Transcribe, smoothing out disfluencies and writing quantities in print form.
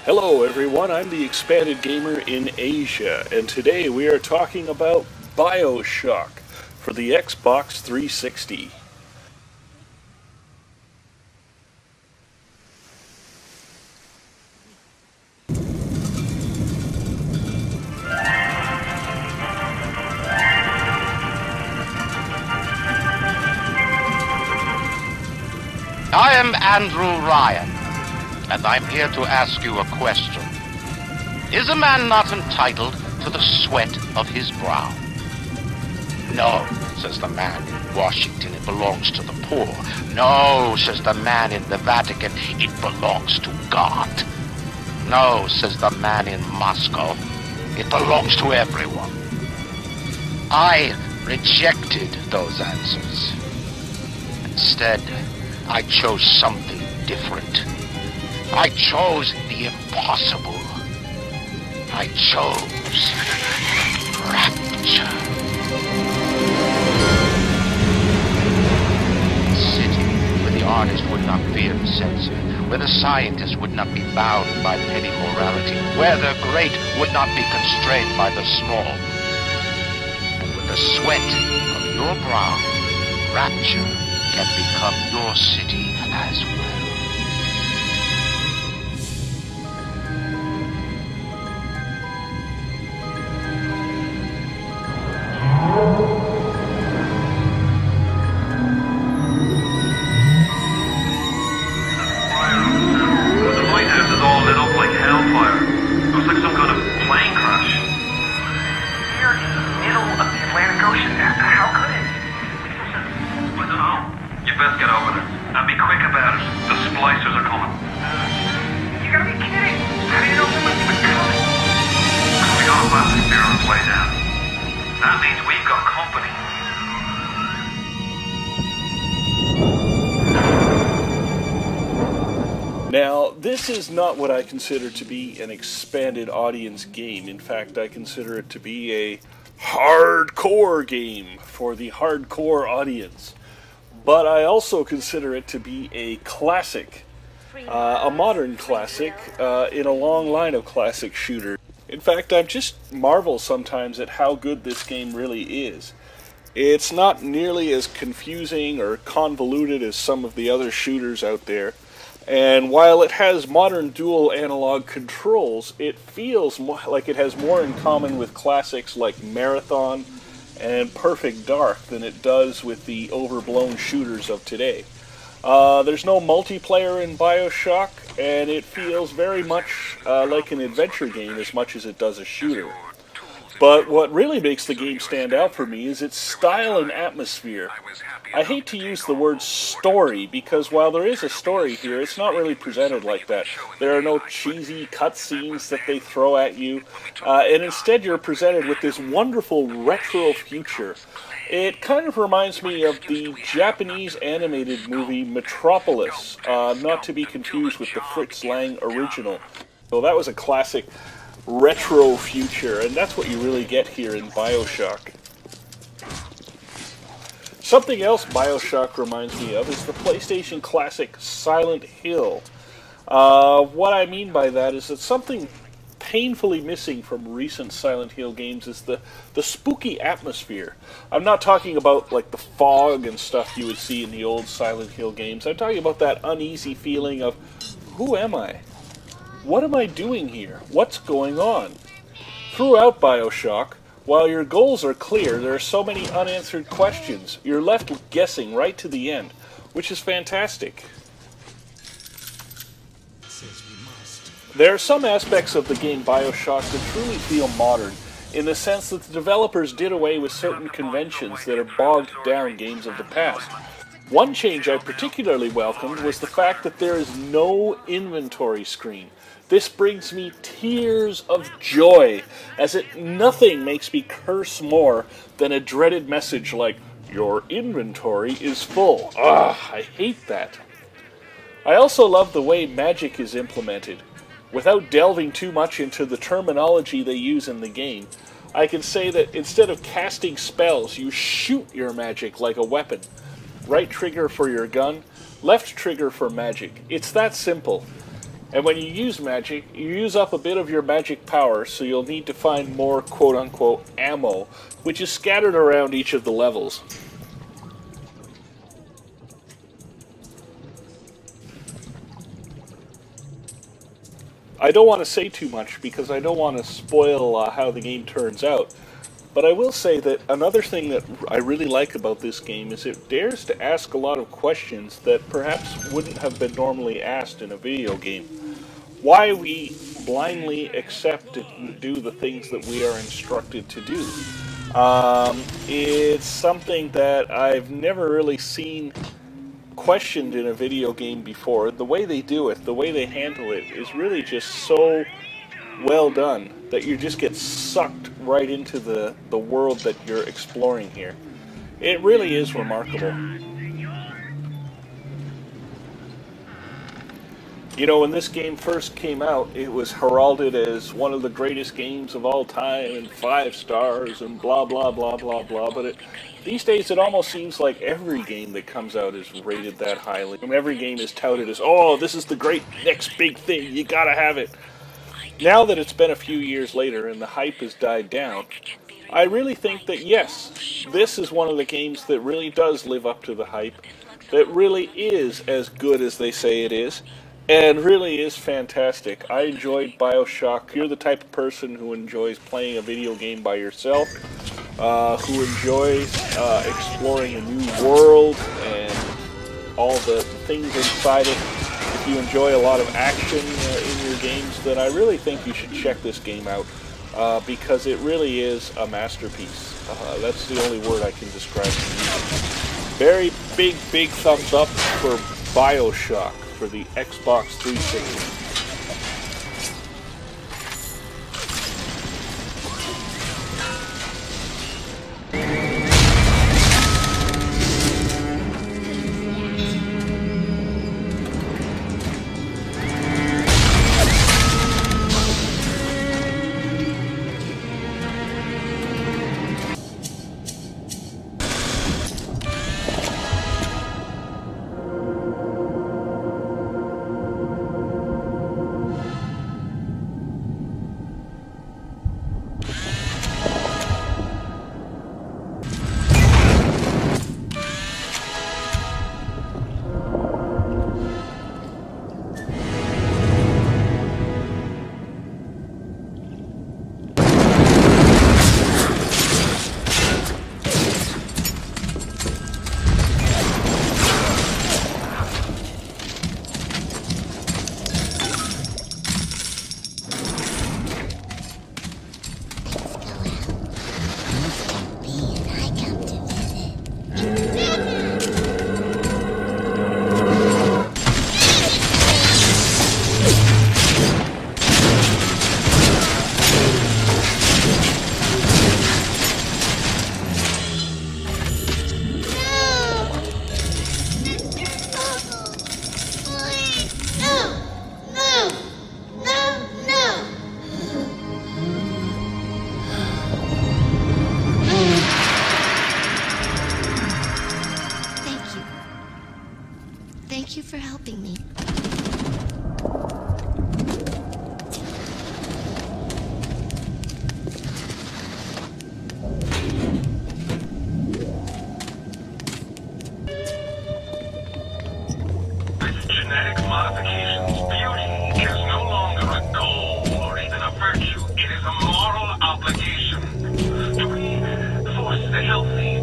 Hello everyone, I'm the Expanded Gamer in Asia, and today we are talking about Bioshock for the Xbox 360. I am Andrew Ryan, and I'm here to ask you a question. Is a man not entitled to the sweat of his brow? No, says the man in Washington, it belongs to the poor. No, says the man in the Vatican, it belongs to God. No, says the man in Moscow, it belongs to everyone. I rejected those answers. Instead, I chose something different. I chose the impossible. I chose rapture. A city where the artist would not fear the censor, where the scientist would not be bound by petty morality, where the great would not be constrained by the small. And with the sweat of your brow, rapture can become your city as well. The lighthouse is all lit up like hellfire. Looks like some kind of plane crash. We're in the middle of the Atlantic Ocean. How could it? I don't know. You best get over there. And be quick about it. The splicers are coming. You gotta be kidding. How do you know someone's even coming? We got a plastic beer on its way down. That means we've got company. Now, this is not what I consider to be an expanded audience game. In fact, I consider it to be a hardcore game for the hardcore audience. But I also consider it to be a classic, a modern classic in a long line of classic shooters. In fact, I just marvel sometimes at how good this game really is. It's not nearly as confusing or convoluted as some of the other shooters out there. And while it has modern dual analog controls, it feels like it has more in common with classics like Marathon and Perfect Dark than it does with the overblown shooters of today. There's no multiplayer in Bioshock, and it feels very much like an adventure game as much as it does a shooter. But what really makes the game stand out for me is its style and atmosphere. I hate to use the word story, because while there is a story here, it's not really presented like that. There are no cheesy cutscenes that they throw at you, and instead you're presented with this wonderful retro future. It kind of reminds me of the Japanese animated movie Metropolis, not to be confused with the Fritz Lang original. So that was a classic retro future, and that's what you really get here in Bioshock. Something else Bioshock reminds me of is the PlayStation classic Silent Hill. What I mean by that is that something painfully missing from recent Silent Hill games is the spooky atmosphere. I'm not talking about like the fog and stuff you would see in the old Silent Hill games. I'm talking about that uneasy feeling of, who am I? What am I doing here? What's going on? Throughout Bioshock, while your goals are clear, there are so many unanswered questions. You're left guessing right to the end, which is fantastic. There are some aspects of the game Bioshock that truly feel modern, in the sense that the developers did away with certain conventions that have bogged down games of the past. One change I particularly welcomed was the fact that there is no inventory screen. This brings me tears of joy, as nothing makes me curse more than a dreaded message like, "Your inventory is full." I hate that. I also love the way magic is implemented. Without delving too much into the terminology they use in the game, I can say that instead of casting spells, you shoot your magic like a weapon. Right trigger for your gun, left trigger for magic. It's that simple. And when you use magic, you use up a bit of your magic power, so you'll need to find more quote-unquote ammo, which is scattered around each of the levels. I don't want to say too much because I don't want to spoil how the game turns out, but I will say that another thing that I really like about this game is it dares to ask a lot of questions that perhaps wouldn't have been normally asked in a video game. Why we blindly accept and do the things that we are instructed to do. It's something that I've never really seen questioned in a video game before. The way they do it, the way they handle it, is really just so well done that you just get sucked right into the world that you're exploring here. It really is remarkable. You know, when this game first came out, it was heralded as one of the greatest games of all time and 5 stars and blah blah blah blah blah, but these days it almost seems like every game that comes out is rated that highly. And every game is touted as, oh, this is the great next big thing, you gotta have it. Now that it's been a few years later and the hype has died down, I really think that yes, this is one of the games that really does live up to the hype, that really is as good as they say it is, and really is fantastic. I enjoyed Bioshock. You're the type of person who enjoys playing a video game by yourself, who enjoys exploring a new world and all the things inside it. If you enjoy a lot of action in your games, then I really think you should check this game out, because it really is a masterpiece. That's the only word I can describe it. Very big thumbs up for Bioshock for the Xbox 360. Thank you for helping me. Genetic modification's beauty is no longer a goal or even a virtue. It is a moral obligation to reinforce the healthy